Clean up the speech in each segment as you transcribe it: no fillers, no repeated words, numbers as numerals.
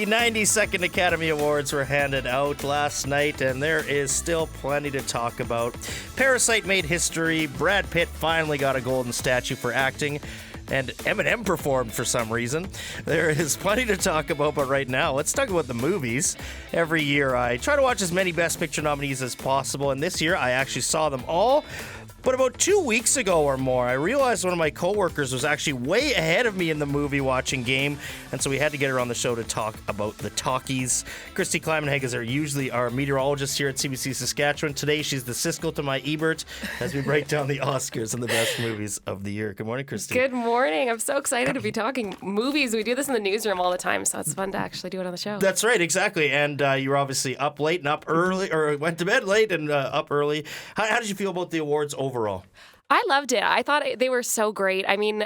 The 92nd Academy Awards were handed out last night, and there is still plenty to talk about. Parasite made history, Brad Pitt finally got a golden statue for acting, and Eminem performed for some reason. There is plenty to talk about, but right now, let's talk about the movies. Every year, I try to watch as many Best Picture nominees as possible, and this year, I actually saw them all. But about 2 weeks ago or more, I realized one of my coworkers was actually way ahead of me in the movie watching game, and so we had to get her on the show to talk about the talkies. Christy Climenhaga is usually our meteorologist here at CBC Saskatchewan. Today, she's the Siskel to my Ebert as we break down the Oscars and the best movies of the year. Good morning, Christy. Good morning. I'm so excited to be talking movies. We do this in the newsroom all the time, so it's fun to actually do it on the show. That's right, exactly. And you were obviously up late and up early, or went to bed late and up early. How did you feel about the awards overall? I loved it. I thought they were so great. I mean,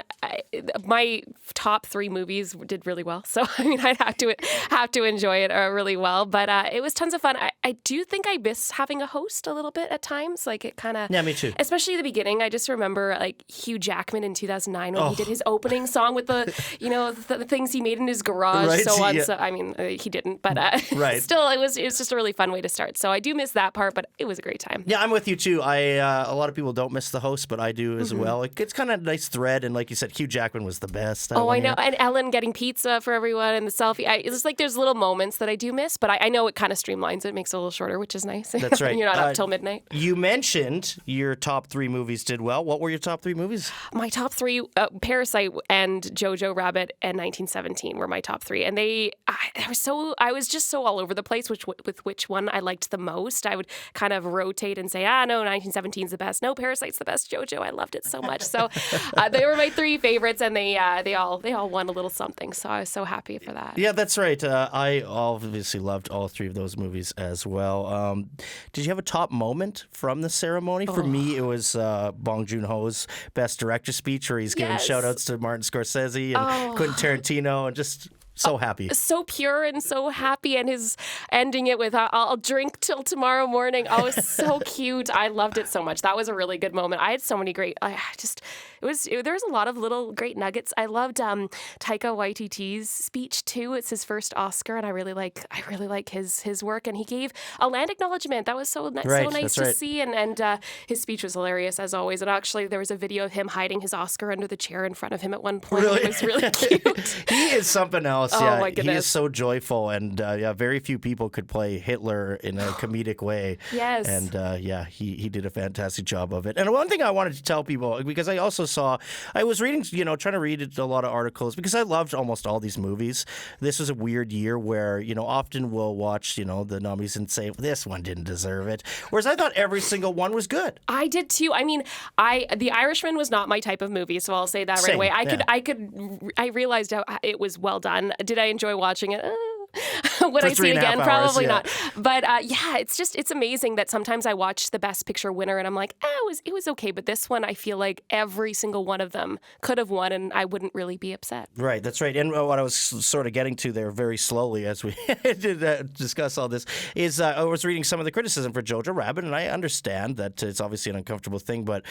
my top 3 movies did really well. So, I mean, I'd have to enjoy it really well. But it was tons of fun. I do think I miss having a host a little bit at times. Like, it kind of... Yeah, me too. Especially the beginning. I just remember, like, Hugh Jackman in 2009 when he did his opening song with the, the things he made in his garage. Right, so on. yeah. So, I mean, he didn't. But right. Still, it was just a really fun way to start. So I do miss that part, but it was a great time. Yeah, I'm with you, too. A lot of people don't miss the host, but I do as well. It's kind of a nice thread, and like you said, Hugh Jackman was the best. Oh, I know. And Ellen getting pizza for everyone and the selfie. It's just like there's little moments that I do miss, but I know it kind of streamlines it, makes it a little shorter, which is nice. That's right. You're not up till midnight. You mentioned your top 3 movies did well. What were your top 3 movies? My top 3, Parasite and Jojo Rabbit and 1917 were my top 3. And I was just so all over the place with which one I liked the most. I would kind of rotate and say, no, 1917 is the best. No, Parasite's the best. Jojo, I loved it so much. So they were my 3 favorites, and they all won a little something. So I was so happy for that. Yeah, that's right. I obviously loved all 3 of those movies as well. Did you have a top moment from the ceremony? For me, it was Bong Joon-ho's Best Director speech, where he's giving shout-outs to Martin Scorsese and Quentin Tarantino, and just... so happy. So pure and so happy, and his ending it with, I'll drink till tomorrow morning. Oh, it's so cute. I loved it so much. That was a really good moment. I had so many great, there was a lot of little great nuggets. I loved Taika Waititi's speech too. It's his first Oscar, and I really like his work, and he gave a land acknowledgement. That was so nice to see, and his speech was hilarious as always. And actually, there was a video of him hiding his Oscar under the chair in front of him at one point. Really? It was really cute. He is something else. Oh, yeah, my goodness. He is so joyful, and very few people could play Hitler in a comedic way. Yes. And he did a fantastic job of it. And one thing I wanted to tell people, because I also saw, I was reading, trying to read a lot of articles, because I loved almost all these movies. This was a weird year where, often we'll watch, the nominees and say, this one didn't deserve it. Whereas I thought every single one was good. I did too. I mean, The Irishman was not my type of movie, so I'll say that right away. I realized how it was well done. Did I enjoy watching it? Would I see it again? Probably not. But it's amazing that sometimes I watch the Best Picture winner and I'm like, it was okay. But this one, I feel like every single one of them could have won, and I wouldn't really be upset. Right, that's right. And what I was sort of getting to there very slowly as we did discuss all this is I was reading some of the criticism for Jojo Rabbit, and I understand that it's obviously an uncomfortable thing, but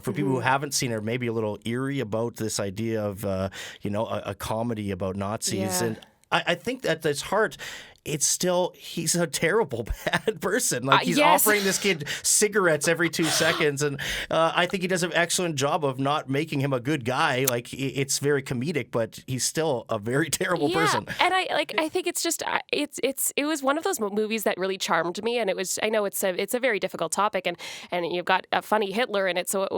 for people who haven't seen it, maybe a little eerie about this idea of a comedy about Nazis. Yeah. And I think that his heart, he's a terrible, bad person. He's offering this kid cigarettes every 2 seconds. And I think he does an excellent job of not making him a good guy. It's very comedic, but he's still a very terrible person. And I think it's just, it was one of those movies that really charmed me. And I know it's a very difficult topic, and you've got a funny Hitler in it. So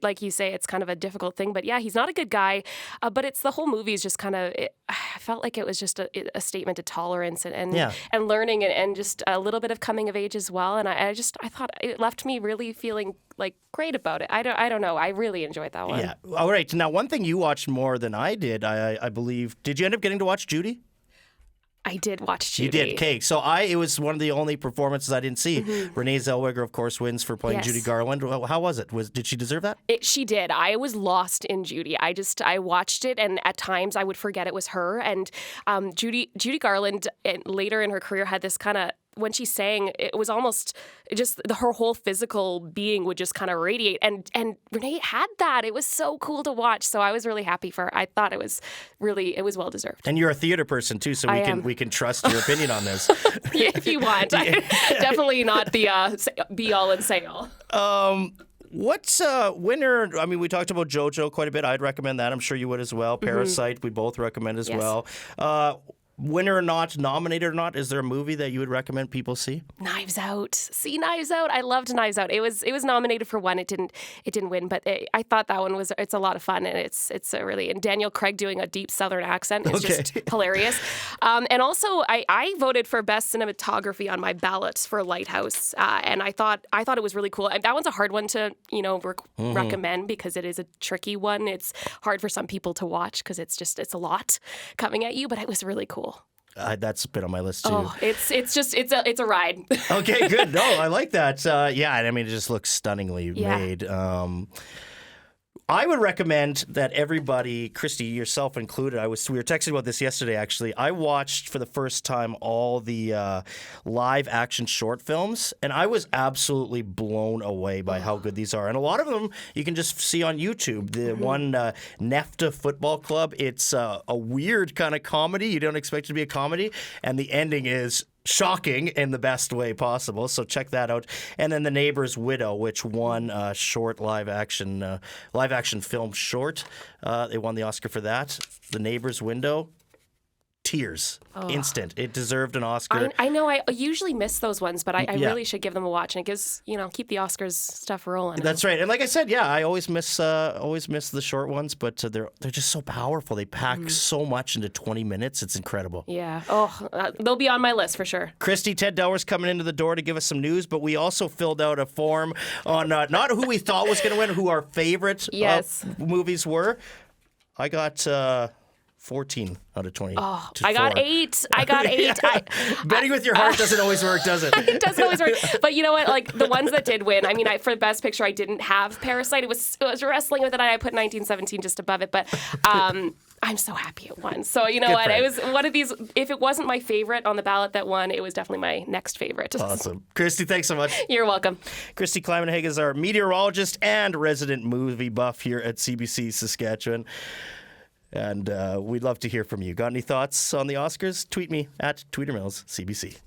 like you say, it's kind of a difficult thing. But yeah, he's not a good guy. But it's the whole movie is just kind of, I felt like it was just a statement of tolerance and learning, and just a little bit of coming of age as well. And I thought it left me really feeling like great about it. I don't know. I really enjoyed that one. Yeah. All right. Now, one thing you watched more than I did, I believe. Did you end up getting to watch Judy? I did watch Judy. You did, okay. So it was one of the only performances I didn't see. Renee Zellweger, of course, wins for playing Judy Garland. How was it? Did she deserve that? She did. I was lost in Judy. I watched it, and at times I would forget it was her. And Judy Garland, later in her career, had this kind of when she sang, it was almost just her whole physical being would just kind of radiate. And Renee had that. It was so cool to watch. So I was really happy for her. I thought it was well deserved. And you're a theater person too, so we can trust your opinion on this. If you want. Definitely not the be all and say all. What's winner? I mean, we talked about JoJo quite a bit. I'd recommend that. I'm sure you would as well. Parasite, we both recommend as well. Winner or not, nominated or not, is there a movie that you would recommend people see? Knives Out. See Knives Out. I loved Knives Out. It was nominated for one. It didn't win, but I thought that one it's a lot of fun, and it's a really, and Daniel Craig doing a deep Southern accent is just hilarious. And also I voted for best cinematography on my ballot for Lighthouse, and I thought it was really cool. That one's a hard one to recommend because it is a tricky one. It's hard for some people to watch because it's a lot coming at you, but it was really cool. That's been on my list too. Oh, it's a ride. Okay, good. No, I like that. Yeah, I mean, it just looks stunningly made. I would recommend that everybody, Christy, yourself included, we were texting about this yesterday, actually. I watched for the first time all the live action short films, and I was absolutely blown away by how good these are. And a lot of them you can just see on YouTube. The one, Nefta Football Club, it's a weird kind of comedy. You don't expect it to be a comedy, and the ending is shocking in the best way possible. So check that out. And then The Neighbor's Widow, which won short live action film short. They won the Oscar for that. The Neighbor's Window. Tears. Instant. It deserved an Oscar. I know I usually miss those ones, but I really should give them a watch. And it gives, keep the Oscars stuff rolling. That's right. And like I said, I always miss the short ones, but they're just so powerful. They pack so much into 20 minutes. It's incredible. Yeah. They'll be on my list for sure. Christy, Ted Dower's coming into the door to give us some news, but we also filled out a form on not who we thought was going to win, who our favorite movies were. I got 14 out of 20. Oh, I got 8. I got 8. Betting with your heart doesn't always work, does it? It doesn't always work. But you know what? Like the ones that did win, I mean, for Best Picture, I didn't have Parasite. It was wrestling with it. I put 1917 just above it. But I'm so happy it won. So you know what? It was one of these. If it wasn't my favorite on the ballot that won, it was definitely my next favorite. Awesome. Christy, thanks so much. You're welcome. Christy Climenhaga is our meteorologist and resident movie buff here at CBC Saskatchewan. And we'd love to hear from you. Got any thoughts on the Oscars? Tweet me at TweeterMillsCBC.